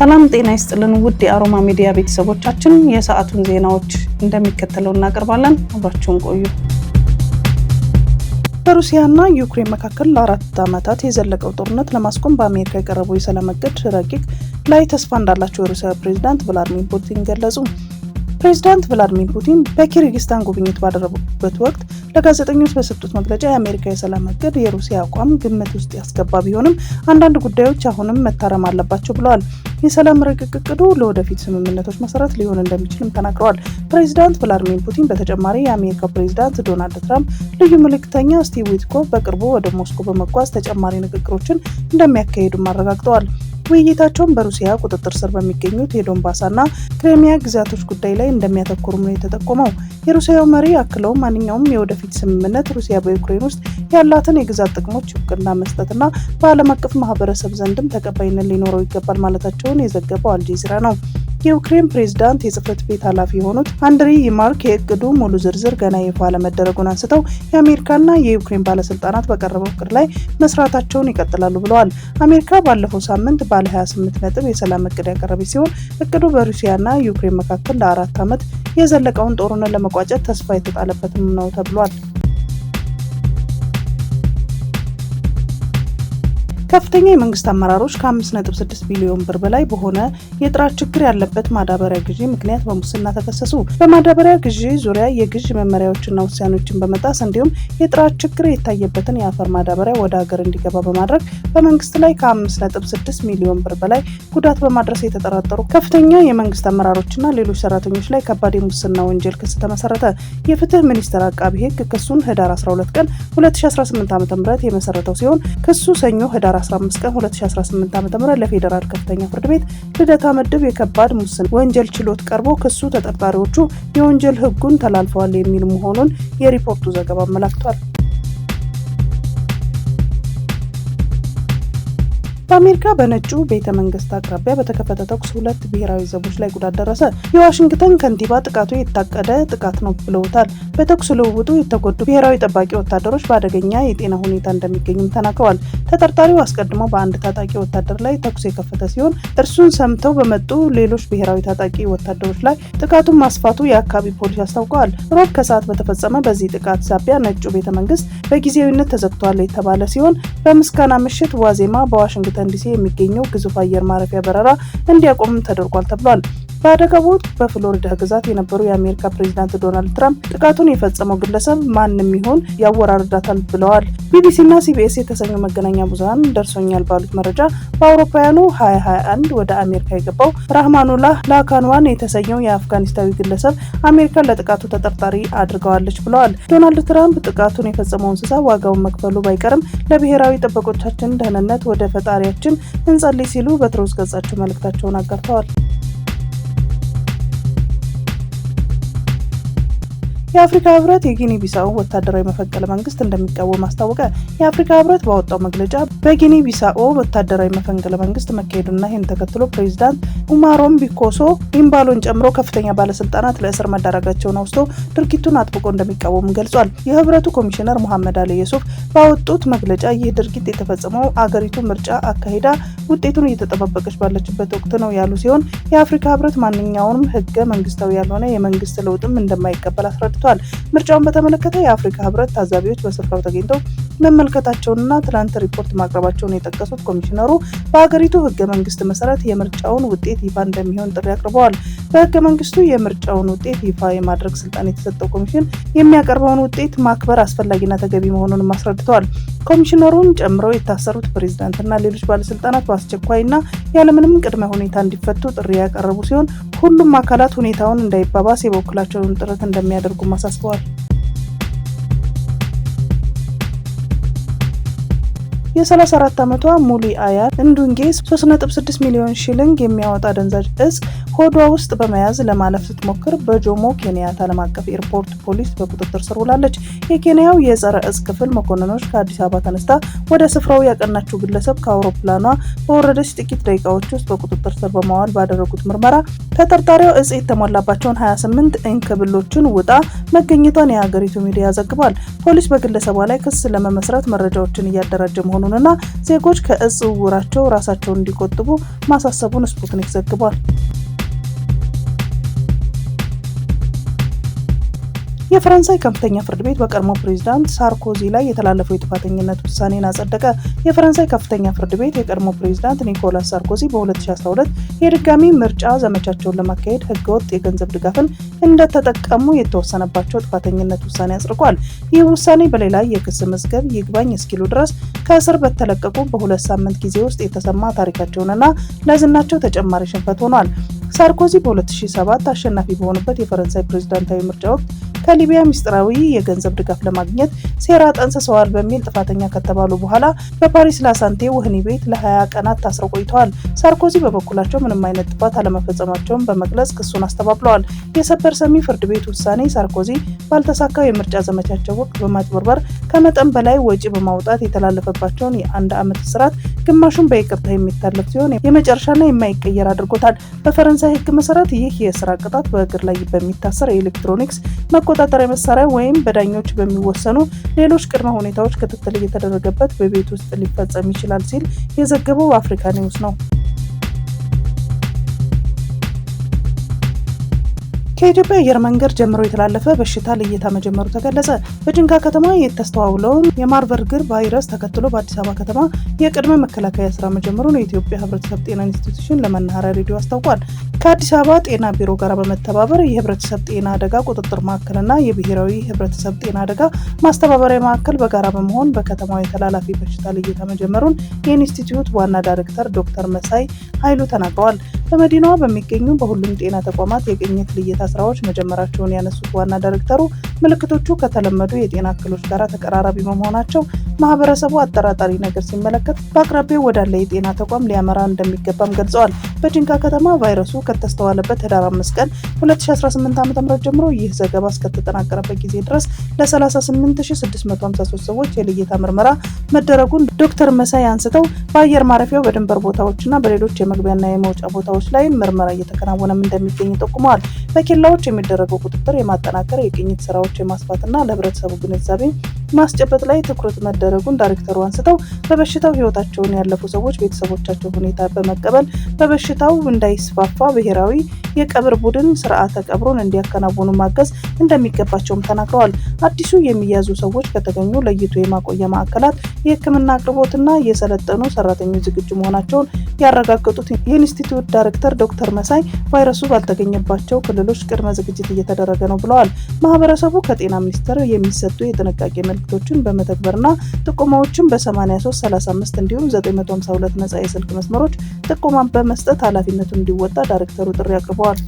ሰላም ጤና ይስጥልን ውድ የአሮማ ሚዲያ ቤተሰቦቻችን፣ የሰዓቱን ዜናዎች እንደሚከተለው እናቀርባለን። አብራችሁን ቆዩ። በሩሲያና ዩክሬን መካከል ለ4 ዓመታት የዘለቀው ጦርነት ለማስቆም በአሜሪካ የቀረበው የሰላም እቅድ ረቂቅ ላይ ተስፋ እንዳላቸው የሩሲያ ፕሬዝዳንት ቭላድሚር ፑቲን ገለጹ። ፕሬዝዳንት ቭላድሚር ፑቲን በኪርጊስታን ጉብኝት ባደረጉበት ወቅት ለጋዜጠኞች በሰጡት መግለጫ የአሜሪካ የሰላም እቅድ የሩሲያ አቋም ግምት ውስጥ ያስገባ ቢሆንም አንዳንድ ጉዳዮች አሁንም መታረም አለባቸው ብለዋል። የሰላም ረቂቅ እቅዱ ለወደፊት ስምምነቶች መሰረት ሊሆን እንደሚችልም ተናግረዋል። ፕሬዝዳንት ቭላድሚር ፑቲን በተጨማሪ የአሜሪካው ፕሬዝዳንት ዶናልድ ትራምፕ ልዩ መልእክተኛ ስቲቭ ዊትኮፍ በቅርቡ ወደ ሞስኮ በመጓዝ ተጨማሪ ንግግሮችን እንደሚያካሂዱም አረጋግጠዋል። ውይይታቸውን በሩሲያ ቁጥጥር ስር በሚገኙት የዶንባስና ክሬሚያ ግዛቶች ጉዳይ ላይ እንደሚያተኩሩም ነው የተጠቆመው። የሩሲያው መሪ አክለው ማንኛውም የወደፊት ስምምነት ሩሲያ በዩክሬን ውስጥ ያላትን የግዛት ጥቅሞች እውቅና መስጠትና በዓለም አቀፍ ማህበረሰብ ዘንድም ተቀባይነት ሊኖረው ይገባል ማለታቸውን የዘገበው አልጀዚራ ነው። የዩክሬን ፕሬዝዳንት የጽህፈት ቤት ኃላፊ የሆኑት አንድሪ ይርማክ የእቅዱ ሙሉ ዝርዝር ገና ይፋ አለመደረጉን አንስተው የአሜሪካና የዩክሬን ባለስልጣናት በቀረበው እቅድ ላይ መስራታቸውን ይቀጥላሉ ብለዋል። አሜሪካ ባለፈው ሳምንት ባለ 28 ነጥብ የሰላም እቅድ ያቀረበች ሲሆን እቅዱ በሩሲያና ዩክሬን መካከል ለ4 ዓመት የዘለቀውን ጦርነት ለመቋጨት ተስፋ የተጣለበትም ነው ተብሏል። ከፍተኛ የመንግስት አመራሮች ከ5.6 ቢሊዮን ብር በላይ በሆነ የጥራት ችግር ያለበት ማዳበሪያ ግዢ ምክንያት በሙስና ተከሰሱ። በማዳበሪያ ግዢ ዙሪያ የግዢ መመሪያዎችና ውሳኔዎችን በመጣስ እንዲሁም የጥራት ችግር የታየበትን የአፈር ማዳበሪያ ወደ ሀገር እንዲገባ በማድረግ በመንግስት ላይ ከ5.6 ሚሊዮን ብር በላይ ጉዳት በማድረስ የተጠረጠሩ ከፍተኛ የመንግስት አመራሮችና ሌሎች ሰራተኞች ላይ ከባድ የሙስና ወንጀል ክስ ተመሰረተ። የፍትህ ሚኒስቴር አቃቢ ህግ ክሱን ህዳር 12 ቀን 2018 ዓ.ም የመሰረተው ሲሆን ክሱ ሰኞ ህዳር 15 ቀን 2018 ዓ.ም ለፌዴራል ከፍተኛ ፍርድ ቤት ልደታ ምድብ የከባድ ሙስና ወንጀል ችሎት ቀርቦ ክሱ ተጠርጣሪዎቹ የወንጀል ህጉን ተላልፈዋል የሚል መሆኑን የሪፖርቱ ዘገባ አመላክቷል። በአሜሪካ በነጩ ቤተ መንግስት አቅራቢያ በተከፈተ ተኩስ 2 ብሔራዊ ዘቦች ላይ ጉዳት ደረሰ። የዋሽንግተን ከንቲባ ጥቃቱ የታቀደ ጥቃት ነው ብለውታል። በተኩስ ልውውጡ የተጎዱ ብሔራዊ ጠባቂ ወታደሮች በአደገኛ የጤና ሁኔታ እንደሚገኙም ተናግረዋል። ተጠርጣሪው አስቀድሞ በአንድ ታጣቂ ወታደር ላይ ተኩስ የከፈተ ሲሆን እርሱን ሰምተው በመጡ ሌሎች ብሔራዊ ታጣቂ ወታደሮች ላይ ጥቃቱን ማስፋቱ የአካባቢ ፖሊስ አስታውቀዋል። ሮብ ከሰዓት በተፈጸመ በዚህ ጥቃት ሳቢያ ነጩ ቤተ መንግስት በጊዜያዊነት ተዘግቷል የተባለ ሲሆን በምስጋና ምሽት ዋዜማ በዋሽንግተን ዲሲ የሚገኘው ግዙፍ አየር ማረፊያ በረራ እንዲያቆም ተደርጓል ተብሏል። በአደጋው ወቅት በፍሎሪዳ ግዛት የነበሩ የአሜሪካ ፕሬዝዳንት ዶናልድ ትራምፕ ጥቃቱን የፈጸመው ግለሰብ ማንም ይሁን ያወራርዳታል ብለዋል። ቢቢሲና ሲቢኤስ የተሰኙ መገናኛ ብዙሃን ደርሶኛል ባሉት መረጃ በአውሮፓውያኑ 2021 ወደ አሜሪካ የገባው ራህማኑላህ ላካንዋን የተሰኘው የአፍጋኒስታዊ ግለሰብ አሜሪካን ለጥቃቱ ተጠርጣሪ አድርገዋለች ብለዋል። ዶናልድ ትራምፕ ጥቃቱን የፈጸመው እንስሳ ዋጋውን መክፈሉ ባይቀርም ለብሔራዊ ጥበቆቻችን ደህንነት ወደ ፈጣሪያችን እንጸልይ ሲሉ በትሮስ ገጻቸው መልእክታቸውን አጋርተዋል። የአፍሪካ ህብረት የጊኒ ቢሳኦ ወታደራዊ መፈንቅለ መንግስት እንደሚቃወም አስታወቀ። የአፍሪካ ህብረት ባወጣው መግለጫ በጊኒ ቢሳኦ ወታደራዊ መፈንቅለ መንግስት መካሄዱና ይህን ተከትሎ ፕሬዝዳንት ኡማሮም ቢኮሶ ኢምባሎን ጨምሮ ከፍተኛ ባለስልጣናት ለእስር መዳረጋቸውን አውስቶ ድርጊቱን አጥብቆ እንደሚቃወም ገልጿል። የህብረቱ ኮሚሽነር መሐመድ አሊ የሱፍ ባወጡት መግለጫ ይህ ድርጊት የተፈጸመው አገሪቱ ምርጫ አካሂዳ ውጤቱን እየተጠባበቀች ባለችበት ወቅት ነው ያሉ ሲሆን የአፍሪካ ህብረት ማንኛውንም ህገ መንግስታዊ ያልሆነ የመንግስት ለውጥም እንደማይቀበል አስረድቷል። ምርጫውን በተመለከተ የአፍሪካ ህብረት ታዛቢዎች በስፍራው ተገኝተው መመልከታቸውንና ትናንት ሪፖርት ማቅረባቸውን የጠቀሱት ኮሚሽነሩ በሀገሪቱ ህገ መንግስት መሰረት የምርጫውን ውጤት ይፋ እንደሚሆን ጥሪ አቅርበዋል። በህገ መንግስቱ የምርጫውን ውጤት ይፋ የማድረግ ስልጣን የተሰጠው ኮሚሽን የሚያቀርበውን ውጤት ማክበር አስፈላጊና ተገቢ መሆኑንም አስረድተዋል። ኮሚሽነሩን ጨምሮ የታሰሩት ፕሬዝዳንትና ሌሎች ባለስልጣናት በአስቸኳይና ያለምንም ቅድመ ሁኔታ እንዲፈቱ ጥሪ ያቀረቡ ሲሆን ሁሉም አካላት ሁኔታውን እንዳይባባስ የበኩላቸውን ጥረት እንደሚያደርጉ አሳስበዋል። የ34 ዓመቷ ሙሊ አያት እንዱንጌ 3.6 ሚሊዮን ሺሊንግ የሚያወጣ አደንዛዥ እጽ ሆዷ ውስጥ በመያዝ ለማለፍ ስትሞክር በጆሞ ኬንያታ ዓለም አቀፍ ኤርፖርት ፖሊስ በቁጥጥር ስር ውላለች። የኬንያው የጸረ እጽ ክፍል መኮንኖች ከአዲስ አበባ ተነስታ ወደ ስፍራው ያቀናችው ግለሰብ ከአውሮፕላኗ በወረደች ጥቂት ደቂቃዎች ውስጥ በቁጥጥር ስር በማዋል ባደረጉት ምርመራ ተጠርጣሪው እጽ የተሞላባቸውን 28 እንክብሎችን ውጣ መገኘቷን የሀገሪቱ ሚዲያ ዘግቧል። ፖሊስ በግለሰቧ ላይ ክስ ለመመስረት መረጃዎችን እያደራጀ መሆኑን መሆኑንና ዜጎች ከእጽ ዝውውራቸው ራሳቸውን እንዲቆጥቡ ማሳሰቡን ስፑትኒክ ዘግቧል። የፈረንሳይ ከፍተኛ ፍርድ ቤት በቀድሞ ፕሬዝዳንት ሳርኮዚ ላይ የተላለፈው የጥፋተኝነት ውሳኔን አጸደቀ። የፈረንሳይ ከፍተኛ ፍርድ ቤት የቀድሞ ፕሬዝዳንት ኒኮላስ ሳርኮዚ በ2012 የድጋሚ ምርጫ ዘመቻቸውን ለማካሄድ ህገወጥ የገንዘብ ድጋፍን እንደተጠቀሙ የተወሰነባቸው ጥፋተኝነት ውሳኔ አጽድቋል። ይህ ውሳኔ በሌላ የክስ መዝገብ ይግባኝ እስኪሉ ድረስ ከእስር በተለቀቁ በ2 ሳምንት ጊዜ ውስጥ የተሰማ ታሪካቸውንና ለዝናቸው ተጨማሪ ሽንፈት ሆኗል። ሳርኮዚ በ2007 አሸናፊ በሆኑበት የፈረንሳይ ፕሬዝዳንታዊ ምርጫ ወቅት ከሊቢያ ምስጢራዊ የገንዘብ ድጋፍ ለማግኘት ሴራ ጠንስሰዋል በሚል ጥፋተኛ ከተባሉ በኋላ በፓሪስ ላሳንቴ ወህኒ ቤት ለ20 ቀናት ታስረው ቆይተዋል። ሳርኮዚ በበኩላቸው ምንም አይነት ጥፋት አለመፈጸማቸውን በመግለጽ ክሱን አስተባብለዋል። የሰበር ሰሚ ፍርድ ቤት ውሳኔ ሳርኮዚ ባልተሳካው የምርጫ ዘመቻቸው ወቅት በማጭበርበር ከመጠን በላይ ወጪ በማውጣት የተላለፈባቸውን የ1 ዓመት እስራት ግማሹን በይቅርታ የሚታለፍ ሲሆን የመጨረሻና የማይቀየር አድርጎታል። በፈረንሳይ ህግ መሰረት ይህ የስራ ቅጣት በእግር ላይ በሚታሰር የኤሌክትሮኒክስ መቆጣጠሪያ መሳሪያ ወይም በዳኞች በሚወሰኑ ሌሎች ቅድመ ሁኔታዎች ክትትል እየተደረገበት በቤት ውስጥ ሊፈጸም ይችላል ሲል የዘገበው አፍሪካ ኒውስ ነው። ከኢትዮጵያ አየር መንገድ ጀምሮ የተላለፈ በሽታ ልየታ መጀመሩ ተገለጸ። በጅንካ ከተማ የተስተዋለውን የማርበርግ ቫይረስ ተከትሎ በአዲስ አበባ ከተማ የቅድመ መከላከያ ስራ መጀመሩን የኢትዮጵያ ህብረተሰብ ጤና ኢንስቲትዩሽን ለመናኸሪያ ሬዲዮ አስታውቋል። ከአዲስ አበባ ጤና ቢሮ ጋር በመተባበር የህብረተሰብ ጤና አደጋ ቁጥጥር ማዕከልና የብሔራዊ ህብረተሰብ ጤና አደጋ ማስተባበሪያ ማዕከል በጋራ በመሆን በከተማው የተላላፊ በሽታ ልየታ መጀመሩን የኢንስቲትዩት ዋና ዳይሬክተር ዶክተር መሳይ ኃይሉ ተናግረዋል። በመዲናዋ በሚገኙ በሁሉም ጤና ተቋማት የቅኝት ልየታ ስራዎች መጀመራቸውን ያነሱት ዋና ዳይሬክተሩ ምልክቶቹ ከተለመዱ የጤና እክሎች ጋር ተቀራራቢ በመሆናቸው ማህበረሰቡ አጠራጣሪ ነገር ሲመለከት በአቅራቢያው ወዳለ የጤና ተቋም ሊያመራ እንደሚገባም ገልጸዋል። በጅንካ ከተማ ቫይረሱ ከተስተዋለበት ህዳር 5 ቀን 2018 ዓ.ም ጀምሮ ይህ ዘገባ እስከተጠናቀረበት ጊዜ ድረስ ለ38653 ሰዎች የልየታ ምርመራ መደረጉን ዶክተር መሳይ አንስተው በአየር ማረፊያው በድንበር ቦታዎችና በሌሎች የመግቢያና የመውጫ ቦታዎች ላይ ምርመራ እየተከናወነም እንደሚገኝ ጠቁመዋል። በኬላዎች የሚደረገው ቁጥጥር የማጠናከር የቅኝት ስራዎች የማስፋትና ለህብረተሰቡ ግንዛቤ ማስጨበጥ ላይ ትኩረት መደረጉን ዳይሬክተሩ አንስተው በበሽታው ህይወታቸውን ያለፉ ሰዎች ቤተሰቦቻቸው ሁኔታ በመቀበል በበሽታው እንዳይስፋፋ ብሔራዊ የቀብር ቡድን ስርዓተ ቀብሩን እንዲያከናውኑ ማገዝ እንደሚገባቸውም ተናግረዋል። አዲሱ የሚያዙ ሰዎች ከተገኙ ለይቶ የማቆያ ማዕከላት የህክምና አቅርቦትና የሰለጠኑ ሰራተኞች ዝግጁ መሆናቸውን ያረጋገጡት የኢንስቲትዩት ዳይሬክተር ዶክተር መሳይ ቫይረሱ ባልተገኘባቸው ክልሎች ቅድመ ዝግጅት እየተደረገ ነው ብለዋል። ማህበረሰቡ ከጤና ሚኒስቴር የሚሰጡ የጥንቃቄ መልእክቶችን በመተግበርና ጥቆማዎችን በ8335 እንዲሁም 952 ነጻ የስልክ መስመሮች ጥቆማ በመስጠት ኃላፊነቱን እንዲወጣ ዳይሬክተሩ ጥሪ አቅርበዋል።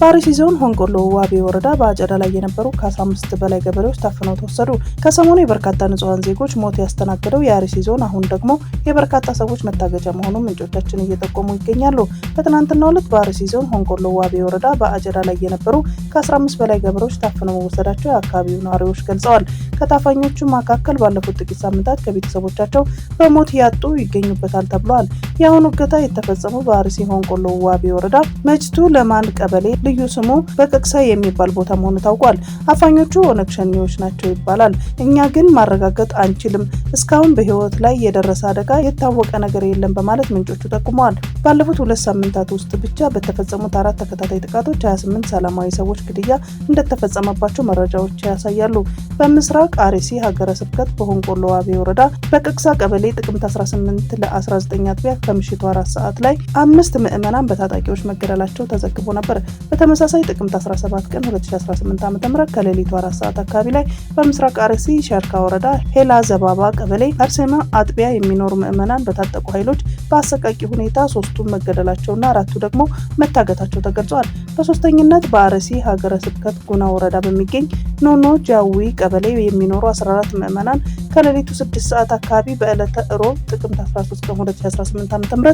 በአርሲ ዞን ሆንቆሎ ዋቤ ወረዳ በአጨዳ ላይ የነበሩ ከ15 በላይ ገበሬዎች ታፍነው ተወሰዱ። ከሰሞኑ የበርካታ ንጹሃን ዜጎች ሞት ያስተናገደው የአርሲ ዞን አሁን ደግሞ የበርካታ ሰዎች መታገጃ መሆኑን ምንጮቻችን እየጠቆሙ ይገኛሉ። በትናንትናው ዕለት በአርሲ ዞን ሆንቆሎ ዋቤ ወረዳ በአጨዳ ላይ የነበሩ ከ15 በላይ ገበሬዎች ታፍነው መወሰዳቸው የአካባቢው ነዋሪዎች ገልጸዋል። ከታፋኞቹ መካከል ባለፉት ጥቂት ሳምንታት ከቤተሰቦቻቸው በሞት ያጡ ይገኙበታል ተብሏል። የአሁኑ እገታ የተፈጸመው በአርሲ ሆንቆሎ ዋቤ ወረዳ መጅቱ ለማን ቀበሌ ልዩ ስሙ በቅቅሳ የሚባል ቦታ መሆኑ ታውቋል። አፋኞቹ ኦነግ ሸኔዎች ናቸው ይባላል። እኛ ግን ማረጋገጥ አንችልም። እስካሁን በህይወት ላይ የደረሰ አደጋ የታወቀ ነገር የለም በማለት ምንጮቹ ጠቁመዋል። ባለፉት 2 ሳምንታት ውስጥ ብቻ በተፈጸሙት 4 ተከታታይ ጥቃቶች 28 ሰላማዊ ሰዎች ግድያ እንደተፈጸመባቸው መረጃዎች ያሳያሉ። በምስራቅ አርሲ ሀገረ ስብከት በሆንቆሎ ዋቤ ወረዳ በቅቅሳ ቀበሌ ጥቅምት 18 ለ19 አጥቢያ ከምሽቱ 4 ሰዓት ላይ 5 ምዕመናን በታጣቂዎች መገደላቸው ተዘግቦ ነበር። በተመሳሳይ ጥቅምት 17 ቀን 2018 ዓ.ም ከሌሊቱ 4 ሰዓት አካባቢ ላይ በምስራቅ አርሲ ሸርካ ወረዳ ሄላ ዘባባ ቀበሌ አርሴማ አጥቢያ የሚኖሩ ምዕመናን በታጠቁ ኃይሎች በአሰቃቂ ሁኔታ 3ቱ መገደላቸውና 4ቱ ደግሞ መታገታቸው ተገልጿል። በሶስተኝነት በአርሲ ሀገረ ስብከት ጉና ወረዳ በሚገኝ ኖኖ ጃዊ ቀበሌ የሚኖሩ 14 ምዕመናን ከሌሊቱ 6 ሰዓት አካባቢ በዕለተ ሮብ ጥቅምት 13 ቀን 2018 ዓ.ም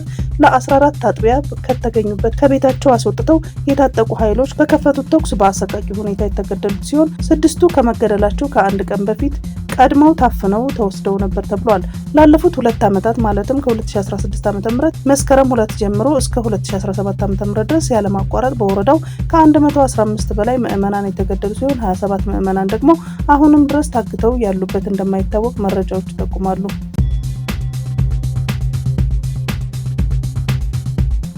ለ14 አጥቢያ ከተገኙበት ከቤታቸው አስወጥተው የታጠቁ ኃይሎች በከፈቱት ተኩስ በአሰቃቂ ሁኔታ የተገደሉት ሲሆን 6ቱ ከመገደላቸው ከአንድ ቀን በፊት ቀድመው ታፍነው ተወስደው ነበር ተብሏል። ላለፉት 2 ዓመታት ማለትም ከ2016 ዓ.ም መስከረም 2 ጀምሮ እስከ 2017 ዓ.ም ድረስ ያለማቋረጥ በወረዳው ከ115 በላይ ምዕመናን የተገደሉ ሲሆን 27 ምዕመናን ደግሞ አሁንም ድረስ ታግተው ያሉበት እንደማይታወቅ መረጃዎች ይጠቁማሉ።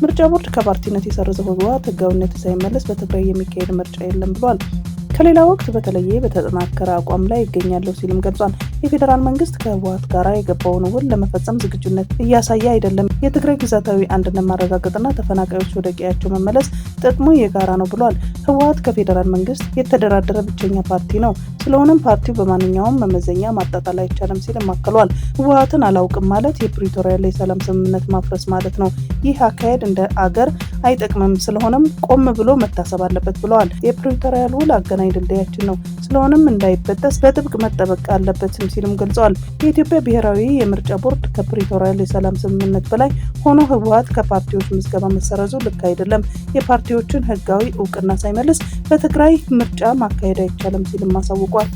ምርጫ ቦርድ ከፓርቲነት የሰረዘው ህወሓት ህጋዊነት ሳይመለስ በትግራይ የሚካሄድ ምርጫ የለም ብሏል። ከሌላ ወቅት በተለየ በተጠናከረ አቋም ላይ ይገኛል ሲልም ገልጿል። የፌዴራል መንግስት ከህወሓት ጋር የገባውን ውል ለመፈጸም ዝግጁነት እያሳየ አይደለም። የትግራይ ግዛታዊ አንድነት ማረጋገጥና ተፈናቃዮች ወደ ቀያቸው መመለስ ጥቅሙ የጋራ ነው ብሏል። ህወሓት ከፌዴራል መንግስት የተደራደረ ብቸኛ ፓርቲ ነው። ስለሆነም ፓርቲው በማንኛውም መመዘኛ ማጣጣል አይቻልም ሲልም አክሏል። ህወሓትን አላውቅም ማለት የፕሪቶሪያ ላይ ሰላም ስምምነት ማፍረስ ማለት ነው። ይህ አካሄድ እንደ አገር አይጠቅምም። ስለሆነም ቆም ብሎ መታሰብ አለበት ብለዋል። የፕሪቶሪያ ውል አገናኝ ድልድያችን ነው። ስለሆነም እንዳይበጠስ በጥብቅ መጠበቅ አለበትም ሲልም ገልጸዋል። የኢትዮጵያ ብሔራዊ የምርጫ ቦርድ ከፕሪቶሪያ የሰላም ስምምነት በላይ ሆኖ ህወሓት ከፓርቲዎች ምዝገባ መሰረዙ ልክ አይደለም። የፓርቲዎችን ህጋዊ እውቅና ሳይመልስ በትግራይ ምርጫ ማካሄድ አይቻልም ሲልም አሳውቋል።